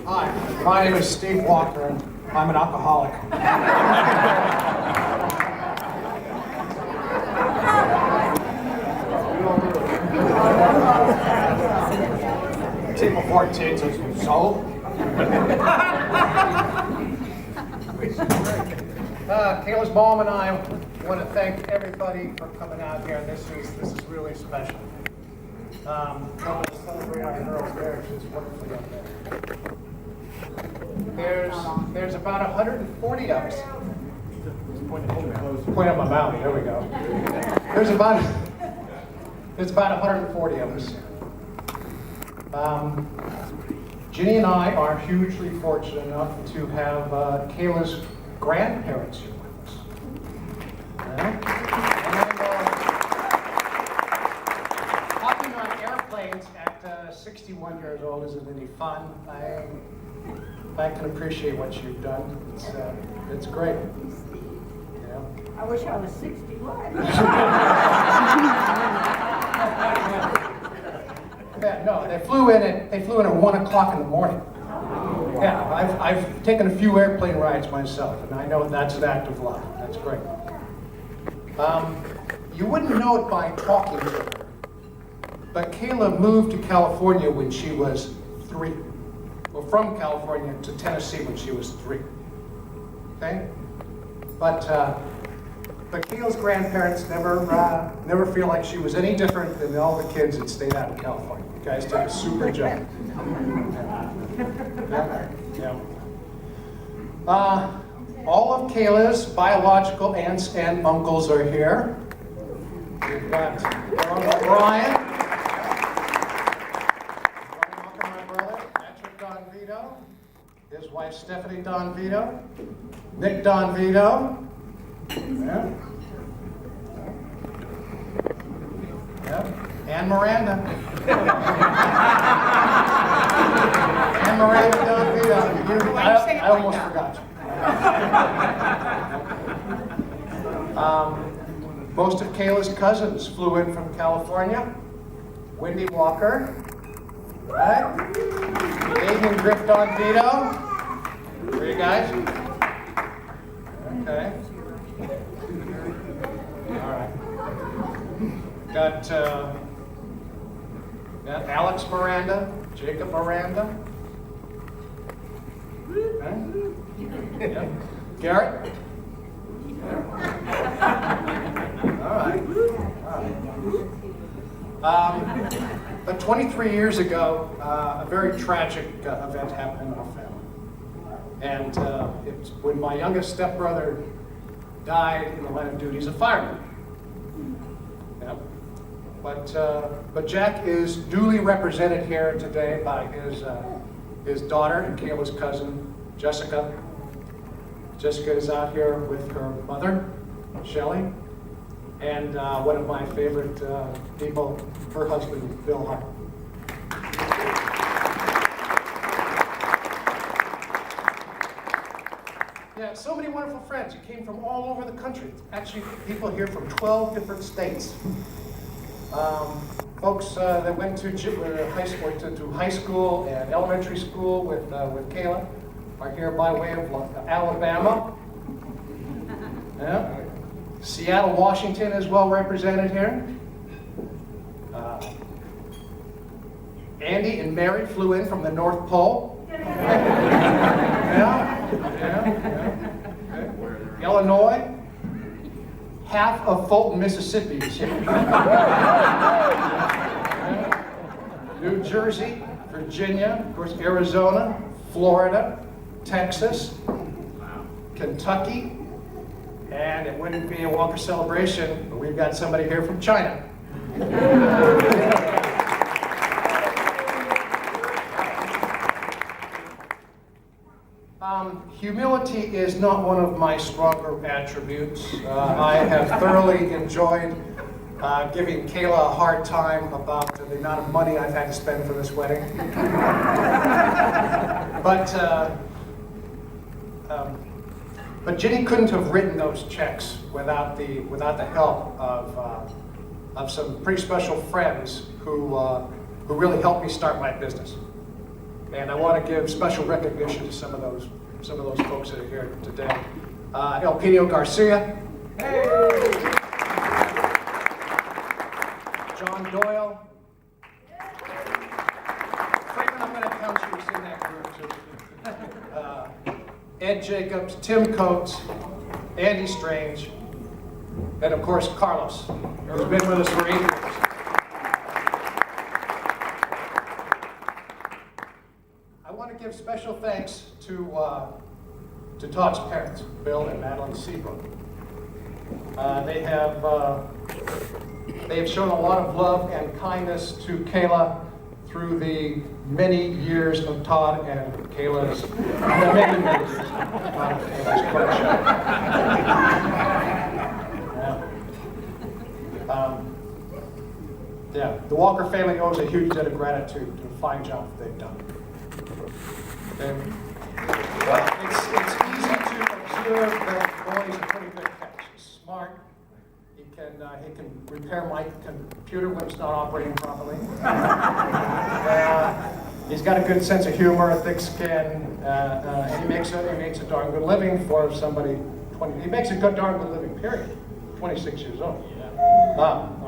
Hi, my name is Steve Walker, and I'm an alcoholic. Team of 14 so. Kayla's mom and I want to thank everybody for coming out here. This is really special. Helping us celebrate our girls' marriage is wonderful young man. There's about 140 of us. Point at my mouth. There we go. There's about 140 of us. Ginny and I are hugely fortunate enough to have Kayla's grandparents here with us. Hopping on airplanes at 61 years old isn't any fun. I can appreciate what you've done. It's great. You know? I wish I was 61. Yeah, no, they flew in at 1 o'clock in the morning. Yeah, I've taken a few airplane rides myself, and I know that's an act of love. That's great. You wouldn't know it by talking to her, but Kayla moved to California when she was 3. Well, from California to Tennessee when she was 3. Okay? But Kayla's grandparents never feel like she was any different than all the kids that stayed out in California. You guys did a super job. Yeah. All of Kayla's biological aunts and uncles are here. We've got our Uncle Brian. My brother, Patrick Don Vito. His wife, Stephanie Don Vito. Nick Don Vito. Yeah. And Miranda. And Miranda Don Vito. I almost forgot you. Most of Kayla's cousins flew in from California. Wendy Walker. Right? Adrian Griff Don Vito. Where are you guys? Okay. All right. Got Alex Miranda, Jacob Miranda. Okay. Yep. Garrett. All right. But 23 years ago, a very tragic event happened in our family. And it's when my youngest stepbrother died in the line of duty as a fireman. Yep. But Jack is duly represented here today by his daughter and Kayla's cousin, Jessica. Jessica is out here with her mother, Shelley, and one of my favorite people, her husband, Bill Hart. Yeah, so many wonderful friends. You came from all over the country. Actually, people here from 12 different states. Folks that went to high school and elementary school with Kayla are here by way of Alabama. Yeah. Seattle, Washington is well represented here. Andy and Mary flew in from the North Pole. Yeah. Okay. Illinois. Half of Fulton, Mississippi is here. New Jersey, Virginia, of course, Arizona, Florida, Texas, Kentucky, and it wouldn't be a Walker celebration, but we've got somebody here from China. Humility is not one of my stronger attributes. I have thoroughly enjoyed giving Kayla a hard time about the amount of money I've had to spend for this wedding. But Ginny couldn't have written those checks without the help of some pretty special friends who really helped me start my business. And I want to give special recognition to some of those folks that are here today. Elpidio Garcia. Hey! John Doyle. Franklin, I'm going to count you in that group too. Ed Jacobs, Tim Coates, Andy Strange, and of course Carlos, who's been with us for 8 years. I want to give special thanks to Todd's parents, Bill and Madeline Seabrook. They have shown a lot of love and kindness to Kayla through the many years of Todd and Kayla's many years of Todd and Kayla's courtship. The Walker family owes a huge debt of gratitude to the fine job that they've done. And, it's easy to observe that Boyd's a pretty good catch. He's smart. He can repair my computer when it's not operating properly. He's got a good sense of humor, a thick skin, and he makes a darn good living for somebody 20. He makes a darn good living. Period. 26 years old.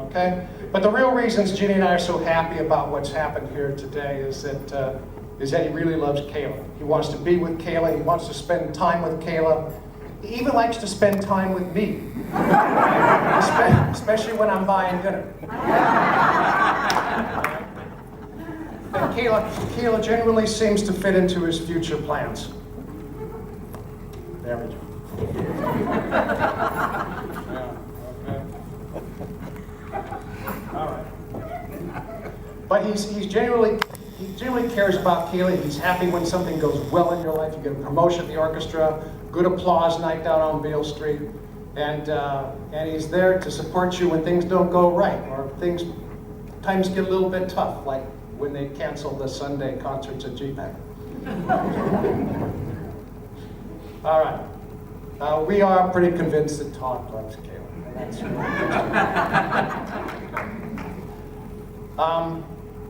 Okay. But the real reasons Ginny and I are so happy about what's happened here today is that he really loves Kayla. He wants to be with Kayla. He wants to spend time with Kayla. He even likes to spend time with me, especially when I'm buying dinner. And Kayla generally seems to fit into his future plans. There we go. All right. But he genuinely cares about Kayla. He's happy when something goes well in your life. You get a promotion at the orchestra, good applause night down on Beale Street, and he's there to support you when things don't go right or times get a little bit tough, like when they cancel the Sunday concerts at GPAC. All right. We are pretty convinced that Todd loves Kayla.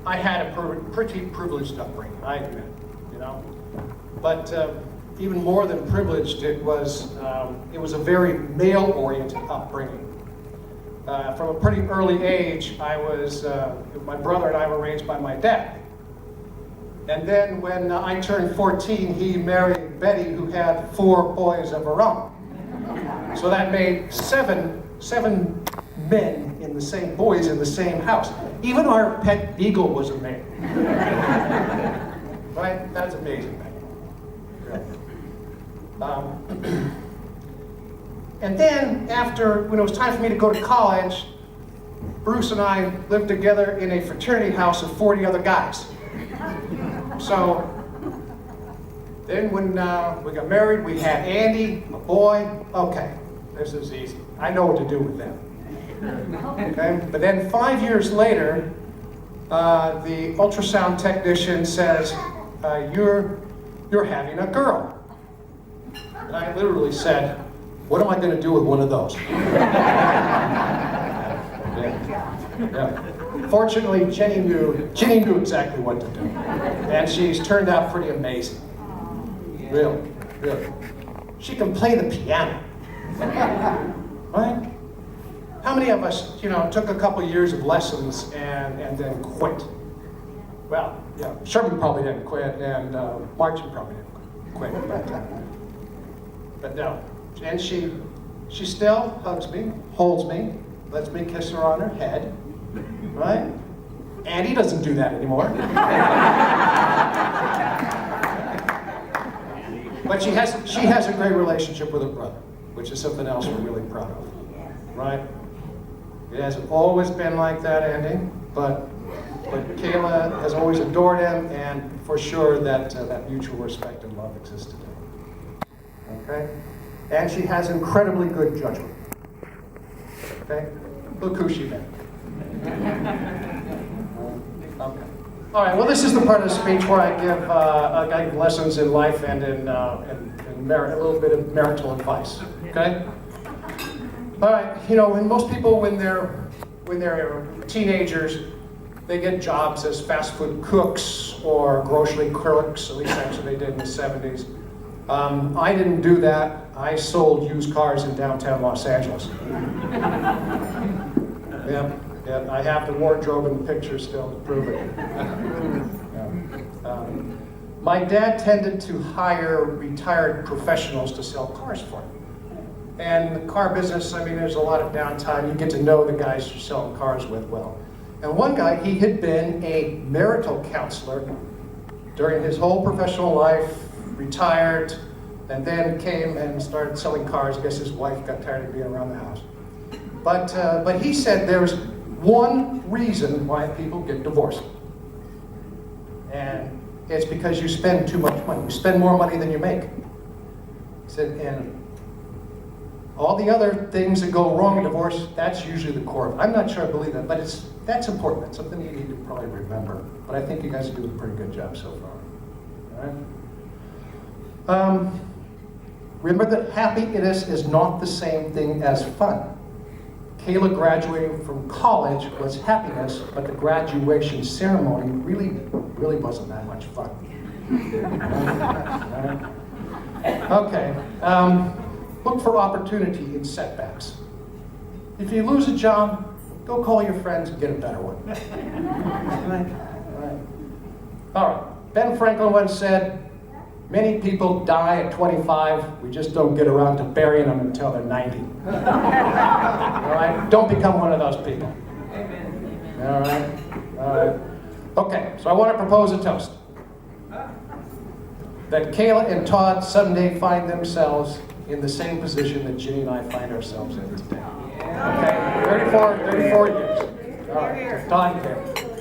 I had a pretty privileged upbringing, I admit, But even more than privileged, it was a very male-oriented upbringing. From a pretty early age, my brother and I were raised by my dad. And then when I turned 14, he married Betty, who had 4 boys of her own. So that made seven men boys in the same house. Even our pet beagle was a man. Right? That's amazing, man. And then when it was time for me to go to college, Bruce and I lived together in a fraternity house of 40 other guys. So then when we got married, we had Andy, a boy. Okay, this is easy. I know what to do with them. Okay, but then 5 years later, the ultrasound technician says, "You're having a girl." And I literally said, "What am I going to do with one of those?" Yeah. Fortunately, Jenny knew exactly what to do, and she's turned out pretty amazing. Really. She can play the piano, right? How many of us, took a couple years of lessons and then quit? Well, yeah, Sherman probably didn't quit, and Martin probably didn't quit, but no. And she still hugs me, holds me, lets me kiss her on her head, right? Andy doesn't do that anymore. But she has a great relationship with her brother, which is something else we're really proud of, right? It hasn't always been like that, Andy, but Kayla has always adored him, and for sure that mutual respect and love exists today. Okay? And she has incredibly good judgment. Okay? Look who she met. Okay. All right, well, this is the part of the speech where I give lessons in life and in merit, a little bit of marital advice. Okay? All right, and most people when they're teenagers, they get jobs as fast food cooks or grocery clerks, at least that's what they did in the 70s. I didn't do that. I sold used cars in downtown Los Angeles. Yeah, I have the wardrobe and the picture still to prove it. Yeah. My dad tended to hire retired professionals to sell cars for him. And the car business, I mean, there's a lot of downtime. You get to know the guys you're selling cars with well. And one guy, he had been a marital counselor during his whole professional life, retired, and then came and started selling cars. I guess his wife got tired of being around the house. But he said there's one reason why people get divorced. And it's because you spend too much money. You spend more money than you make. He said, and all the other things that go wrong in divorce, that's usually the core of it. I'm not sure I believe that, but that's important. That's something you need to probably remember. But I think you guys are doing a pretty good job so far. All right? Remember that happiness is not the same thing as fun. Kayla graduating from college was happiness, but the graduation ceremony really wasn't that much fun. Okay. Look for opportunity in setbacks. If you lose a job, go call your friends and get a better one. All right. Ben Franklin once said, many people die at 25, we just don't get around to burying them until they're 90. All right? Don't become one of those people. All right? All right. Okay, so I want to propose a toast. That Kayla and Todd someday find themselves in the same position that Ginny and I find ourselves in today. Okay? 34 years. All right. Todd and Kayla.